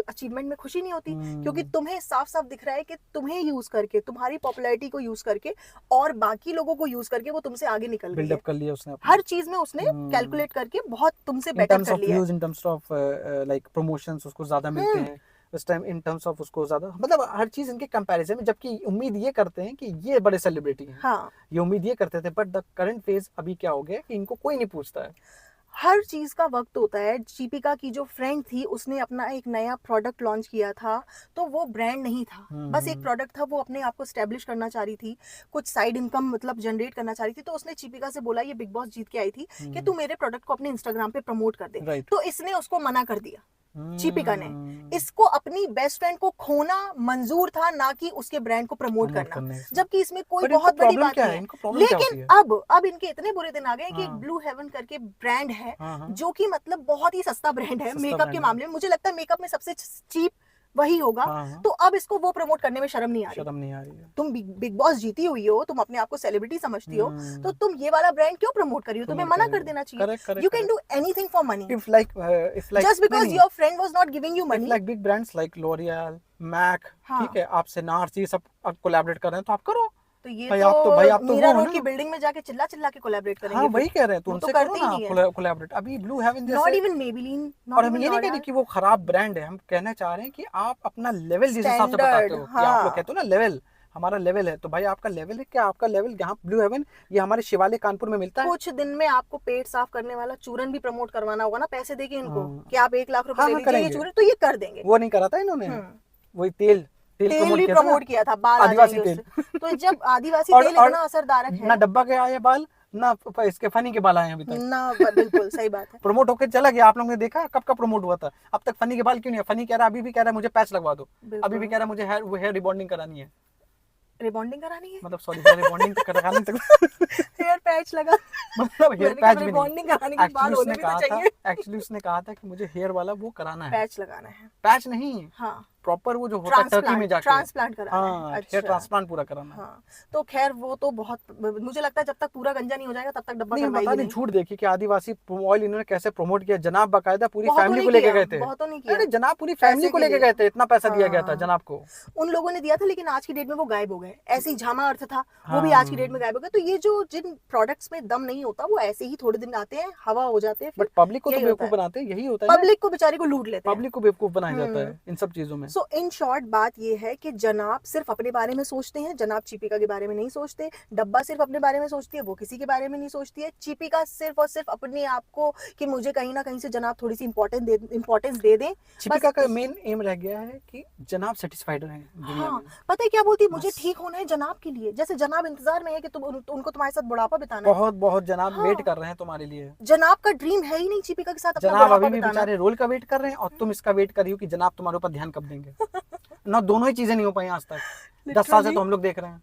अचीवमेंट में खुशी नहीं होती, क्योंकि तुम्हें साफ साफ दिख रहा है कि तुम्हें यूज करके, तुम्हारी पॉपुलैरिटी को यूज करके और बाकी लोगों को यूज करके वो तुमसे आगे निकल गई है। बिल्डअप कर लिया उसने अपना। हर चीज में उसने कैलकुलेट करके बहुत तुमसे इन बेटर टर्म्स कर ऑफ लिया है। Views, in terms of like promotions उसको ज्यादा मिलते हैं उस टाइम, इन टर्म्स ऑफ उसको ज्यादा, मतलब हर चीज इनके कंपैरिजन में, जबकि उम्मीद ये करते हैं कि ये बड़े सेलिब्रिटी हैं। हाँ, ये उम्मीद ये करते थे, बट द करंट फेज अभी क्या हो गया कि इनको कोई नहीं पूछता है। हर चीज का वक्त होता है। दीपिका की जो फ्रेंड थी उसने अपना एक नया प्रोडक्ट लॉन्च किया था, तो वो ब्रांड नहीं था, बस एक प्रोडक्ट था, वो अपने आप को स्टैब्लिश करना चाह रही थी, कुछ साइड इनकम मतलब जनरेट करना चाह रही थी, तो उसने दीपिका से बोला, ये बिग बॉस जीत के आई थी, कि तू मेरे प्रोडक्ट को अपने इंस्टाग्राम पे प्रमोट कर दे। Right. तो इसने उसको मना कर दिया, दीपिका ने। इसको अपनी बेस्ट फ्रेंड को खोना मंजूर था, ना कि उसके ब्रांड को प्रमोट करना, जबकि इसमें कोई बहुत बड़ी बात नहीं है। लेकिन अब इनके इतने बुरे दिन आ गए कि एक ब्लू हेवन करके ब्रांड है, जो कि मतलब बहुत ही सस्ता ब्रांड है मेकअप के मामले में। मुझे लगता है मेकअप में सबसे चीप वही होगा। तो अब इसको वो प्रमोट करने में शर्म नहीं आ रही है। तुम बिग बॉस जीती हुई हो, तुम अपने आप को सेलिब्रिटी समझती हो, तो तुम ये वाला ब्रांड क्यों प्रमोट कर रही हो? तुम्हें मना कर देना चाहिए। You can do anything for money, if like just because your friend was not giving you money. Like big brands like L'Oréal, MAC, ठीक है, आपसे नार्स, ये सब अब कोलैबोरेट कर रहे हैं, तो आप करो। तो ये भाई, तो आप तो मीरा वो रोड ना की बिल्डिंग में जाके चिल्ला चिल्ला के कोलैबोरेट करेंगे। हाँ, वही कह रहे हैं, तो वो उनसे करते करो ही नहीं ना है। कोलैबोरेट। अभी ब्लू हेवन नॉट जैसे, इवन मेबेलिन, और हम ये नहीं कह रहे कि वो खराब ब्रांड है, हम कहना चाह रहे हैं कि आप अपना लेवल जिस हिसाब से बताते हो, कि आप लोग कहते हो ना लेवल, हमारा लेवल है, तो भाई आपका लेवल है क्या? आपका लेवल यहाँ ब्लू हेवन, ये हमारे शिवालय कानपुर में मिलता है। कुछ दिन में आपको पेट साफ करने वाला चूरन भी प्रमोट करवाना होगा ना, पैसे देके इनको, कि आप 1 लाख रुपए ले लीजिए ये चूरन, तो ये कर देंगे। वो नहीं करा था इन्होंने, वही तेल भी प्रमोट किया था, बाल आदिवासी तेल। तो जब आदिवासी तेल इतना असरदार है, ना डब्बा के आए बाल, ना इसके फनी के बाल आए अभी तक ना। बिल्कुल सही बात है। प्रमोट होकर चला गया, आप लोगों ने देखा कब का प्रमोट हुआ था? अब तक फनी के बाल क्यों नहीं है? फनी कह रहा है, अभी भी कह रहा है मुझे पैच लगवा दो, अभी भी कह रहा है मुझे हेयर रिबॉन्डिंग करानी है। रिबॉन्डिंग करानी है, मतलब सॉरी, हेयर रिबॉन्डिंग करानी तक हेयर पैच लगा, मतलब हेयर पैच भी रिबॉन्डिंग कराने के बाद होने भी तो चाहिए। एक्चुअली उसने कहा था कि मुझे हेयर वाला वो कराना है, पैच लगाना है, पैच नहीं, हाँ, प्रॉपर वो जो होता है टर्की में जाके ट्रांसप्लांट कराना हाँ, है। हेयर ट्रांसप्लांट पूरा कराना है। हाँ, तो खैर वो तो बहुत, मुझे लगता है जब तक पूरा गंजा नहीं हो जाएगा तब तक डब्बा नहीं, करवाएगी बता नहीं। झूठ देखिए कि आदिवासी ऑयल इन्होंने कैसे प्रमोट किया। जनाब बाकायदा पूरी फैमिली को लेके गए थे। बहुतों ने किया। अरे जनाब पूरी फैमिली को लेके गए थे, इतना पैसा दिया गया था जनाब को। उन लोगों ने दिया था, लेकिन आज की डेट में वो गायब हो गए। ऐसे ही झामा अर्थ था, वो भी आज की डेट में गायब हो गए। तो ये जो जिन प्रोडक्ट्स में दम नहीं होता, वो ऐसे ही थोड़े दिन आते हैं, हवा हो जाते हैं, बट पब्लिक को तो बेवकूफ बनाते हैं, यही होता है। पब्लिक को बेचारी को लूट लेते हैं, पब्लिक को बेवकूफ बनाया जाता है इन सब चीजों में। सो इन शॉर्ट बात ये है कि जनाब सिर्फ अपने बारे में सोचते हैं, जनाब दीपिका के बारे में नहीं सोचते। डब्बा सिर्फ अपने बारे में सोचती है, वो किसी के बारे में नहीं सोचती है। दीपिका सिर्फ और सिर्फ अपने आप को कि मुझे कहीं ना कहीं से जनाब थोड़ी सी इंपॉर्टेंस दे दें। दीपिका का मेन एम रह गया है कि जनाब सेटिस्फाइड रहे दुनिया में। पता है क्या बोलती है? मुझे ठीक होना है जनाब के लिए, जैसे जनाब इंतजार में है कि तुम उनको तुम्हारे साथ बुढ़ापा बिताना है। बहुत बहुत जनाब वेट कर रहे हैं तुम्हारे लिए। जनाब का ड्रीम है ही नहीं दीपिका के साथ अपना जनाब बुढ़ापा अभी भी बेचारे रोल का वेट कर रहे हैं, और तुम इसका वेट कर रही हो कि जनाब तुम्हारे ऊपर ध्यान कब देंगे। ना दोनों ही चीजें नहीं हो पाई आज तक, 10 साल से तो हम लोग देख रहे हैं,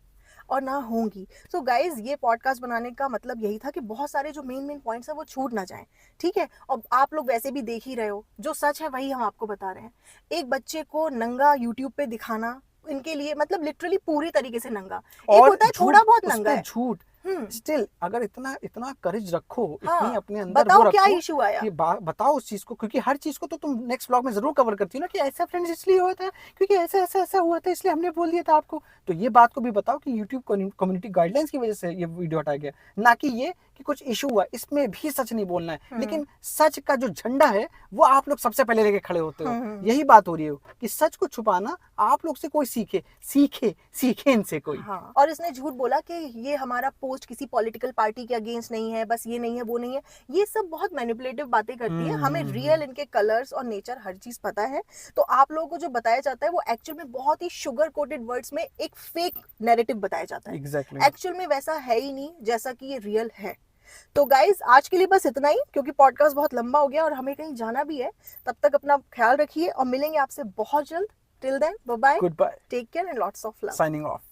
और ना होंगी। सो गाइज, ये पॉडकास्ट बनाने का मतलब यही था कि बहुत सारे जो मेन पॉइंट्स है वो छूट ना जाएं, ठीक है। और आप लोग वैसे भी देख ही रहे हो, जो सच है वही हम आपको बता रहे हैं। एक बच्चे को नंगा यूट्यूब पे दिखाना इनके लिए मतलब लिटरली पूरी तरीके से नंगा, एक होता है थोड़ा बहुत नंगा है, झूठ। स्टिल अगर इतना करेज रखो, हाँ, इतनी अपने अंदर बताओ वो रखो क्या इशू आया, कि बताओ उस चीज को, क्योंकि हर चीज को तो तुम नेक्स्ट ब्लॉग में जरूर कवर करती हो ना कि ऐसा फ्रेंड्स इसलिए हुआ था, क्योंकि ऐसा हुआ था, इसलिए हमने बोल दिया था आपको। तो ये बात को भी बताओ कि यूट्यूब कम्युनिटी गाइडलाइंस की वजह से ये वीडियो हटाया गया, ना कि ये कि कुछ इशू हुआ। इसमें भी सच नहीं बोलना है, लेकिन सच का जो झंडा है वो आप लोग सबसे पहले लेके खड़े होते हो। यही बात हो रही है कि सच को छुपाना आप लोग से कोई सीखे इनसे कोई। हाँ। और इसने झूठ बोला कि ये हमारा पोस्ट किसी पॉलिटिकल पार्टी के अगेंस्ट नहीं है, बस ये नहीं है वो नहीं है। ये सब बहुत मैनिपुलेटिव बातें करती है। हमें रियल इनके कलर्स और नेचर हर चीज पता है। तो आप लोगों को जो बताया जाता है वो एक्चुअल में बहुत ही शुगर कोटेड वर्ड्स में एक फेक नैरेटिव बताया जाता है। Exactly. एक्चुअल में वैसा है ही नहीं जैसा कि ये रियल है। तो गाइज, आज के लिए बस इतना ही, क्योंकि पॉडकास्ट बहुत लंबा हो गया और हमें कहीं जाना भी है। तब तक अपना ख्याल रखिए और मिलेंगे आपसे बहुत जल्द। Till then, bye bye, Goodbye. Take care and lots of love. Signing off.